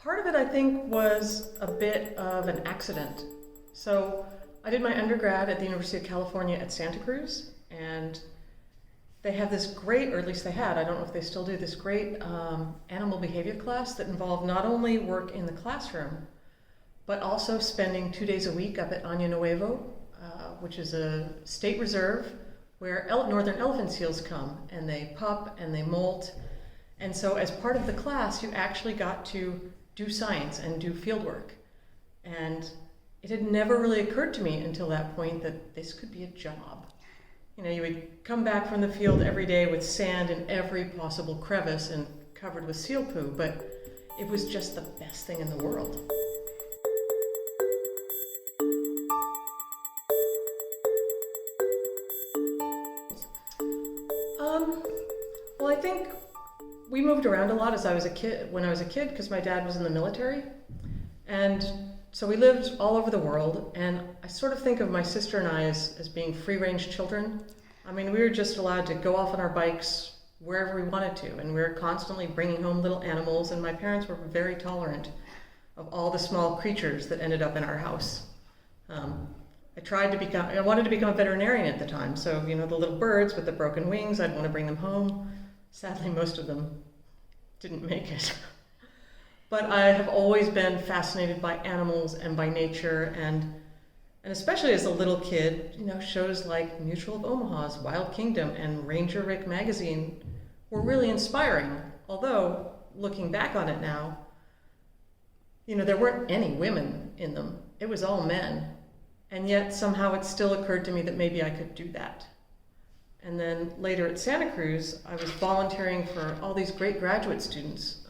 Part of it, I think, was a bit of an accident. So I did my undergrad at the University of California at Santa Cruz, and they have this great, or at least they had, I don't know if they still do, this great animal behavior class that involved not only work in the classroom, but also spending 2 days a week up at Año Nuevo, which is a state reserve where northern elephant seals come, and they pup and they molt. And so as part of the class, you actually got to do science and do field work. And it had never really occurred to me until that point that this could be a job. You know, you would come back from the field every day with sand in every possible crevice and covered with seal poo, but it was just the best thing in the world. Well, I think we moved around a lot when I was a kid, because my dad was in the military. And so we lived all over the world, and I sort of think of my sister and I as being free-range children. I mean, we were just allowed to go off on our bikes wherever we wanted to, and we were constantly bringing home little animals, and my parents were very tolerant of all the small creatures that ended up in our house. I wanted to become a veterinarian at the time, so, you know, the little birds with the broken wings, I'd want to bring them home. Sadly, most of them didn't make it. But I have always been fascinated by animals and by nature, and especially as a little kid, you know, shows like Mutual of Omaha's Wild Kingdom and Ranger Rick magazine were really inspiring. Although, looking back on it now, you know, there weren't any women in them. It was all men. And yet somehow it still occurred to me that maybe I could do that. And then later at Santa Cruz, I was volunteering for all these great graduate students,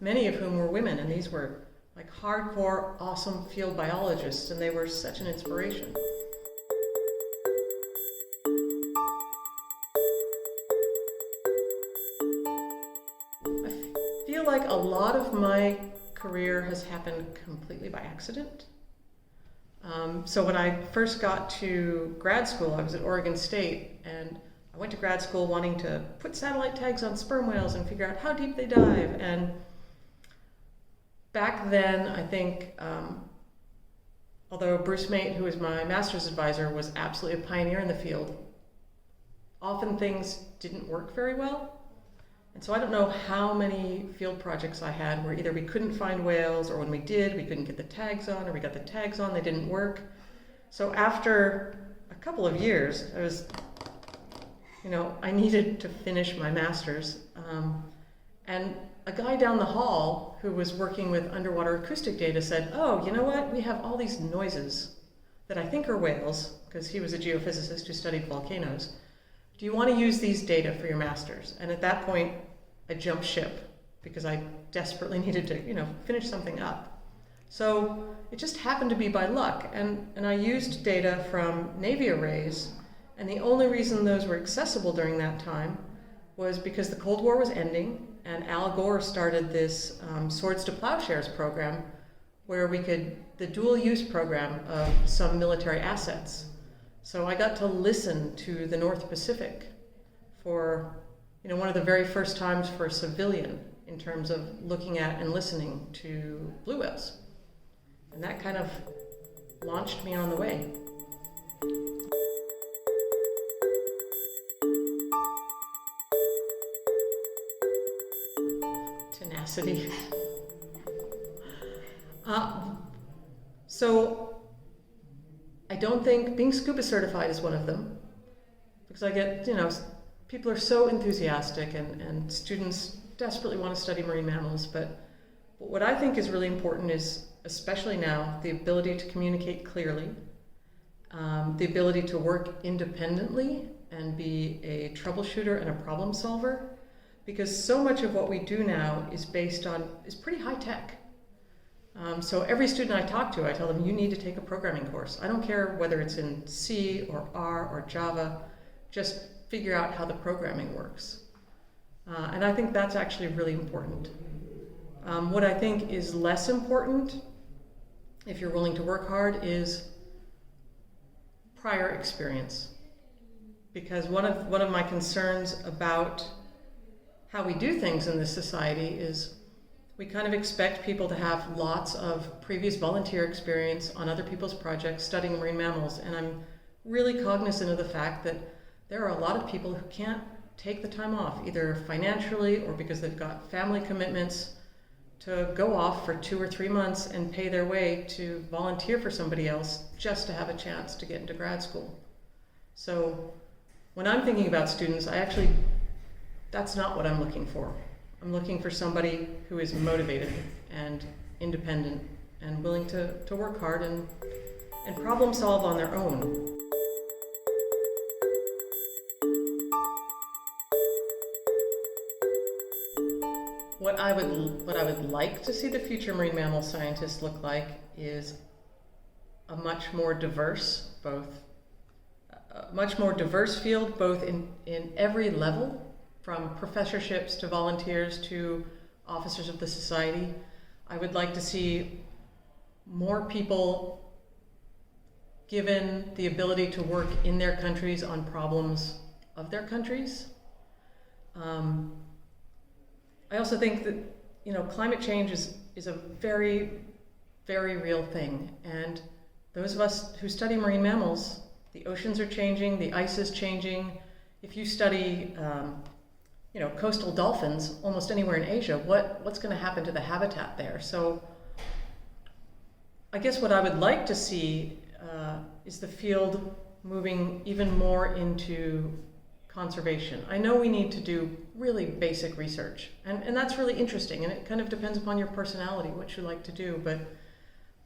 many of whom were women, and these were like hardcore, awesome field biologists, and they were such an inspiration. I feel like a lot of my career has happened completely by accident. So when I first got to grad school, I was at Oregon State, and I went to grad school wanting to put satellite tags on sperm whales and figure out how deep they dive. And back then, I think, although Bruce Mate, who was my master's advisor, was absolutely a pioneer in the field, often things didn't work very well. And so I don't know how many field projects I had where either we couldn't find whales, or when we did, we couldn't get the tags on, or we got the tags on, they didn't work. So after a couple of years, I needed to finish my master's. And a guy down the hall who was working with underwater acoustic data said, "Oh, you know what? We have all these noises that I think are whales," because he was a geophysicist who studied volcanoes. "Do you want to use these data for your master's?" And at that point, I jumped ship because I desperately needed to, finish something up. So it just happened to be by luck. And I used data from Navy arrays, and the only reason those were accessible during that time was because the Cold War was ending, and Al Gore started this Swords to Plowshares program, where the dual use program of some military assets. So I got to listen to the North Pacific for, one of the very first times for a civilian in terms of looking at and listening to blue whales. And that kind of launched me on the way. Tenacity. So I don't think being scuba certified is one of them, because I get, people are so enthusiastic, and students desperately want to study marine mammals, but what I think is really important is, especially now, the ability to communicate clearly, the ability to work independently and be a troubleshooter and a problem solver, because so much of what we do now is pretty high tech. So every student I talk to, I tell them, you need to take a programming course. I don't care whether it's in C or R or Java, just figure out how the programming works. And I think that's actually really important. What I think is less important, if you're willing to work hard, is prior experience. Because one of my concerns about how we do things in this society is we kind of expect people to have lots of previous volunteer experience on other people's projects studying marine mammals, and I'm really cognizant of the fact that there are a lot of people who can't take the time off, either financially or because they've got family commitments, to go off for 2 or 3 months and pay their way to volunteer for somebody else just to have a chance to get into grad school. So when I'm thinking about students, that's not what I'm looking for. I'm looking for somebody who is motivated and independent and willing to work hard and problem solve on their own. What I would like to see the future marine mammal scientist look like is a much more diverse field, both in every level, from professorships to volunteers to officers of the society. I would like to see more people given the ability to work in their countries on problems of their countries. I also think that climate change is a very, very real thing, and those of us who study marine mammals, the oceans are changing, the ice is changing. If you study coastal dolphins almost anywhere in Asia, what's going to happen to the habitat there? So I guess what I would like to see is the field moving even more into conservation. I know we need to do really basic research, and that's really interesting, and it kind of depends upon your personality, what you like to do,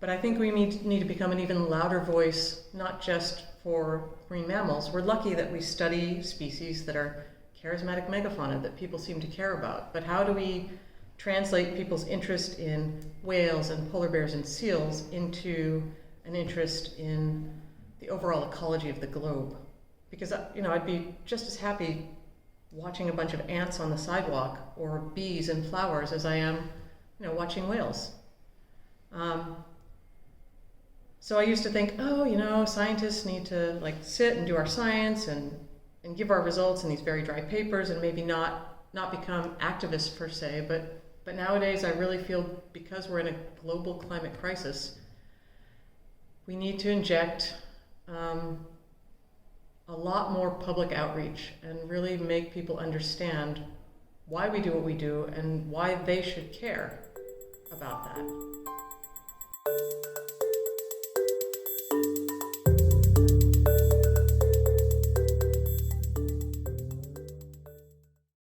but I think we need to become an even louder voice, not just for marine mammals. We're lucky that we study species that are charismatic megafauna that people seem to care about, but how do we translate people's interest in whales and polar bears and seals into an interest in the overall ecology of the globe? Because I'd be just as happy watching a bunch of ants on the sidewalk or bees and flowers as I am, watching whales. So I used to think, scientists need to sit and do our science and give our results in these very dry papers and maybe not become activists per se, but nowadays I really feel, because we're in a global climate crisis, we need to inject a lot more public outreach and really make people understand why we do what we do and why they should care about that.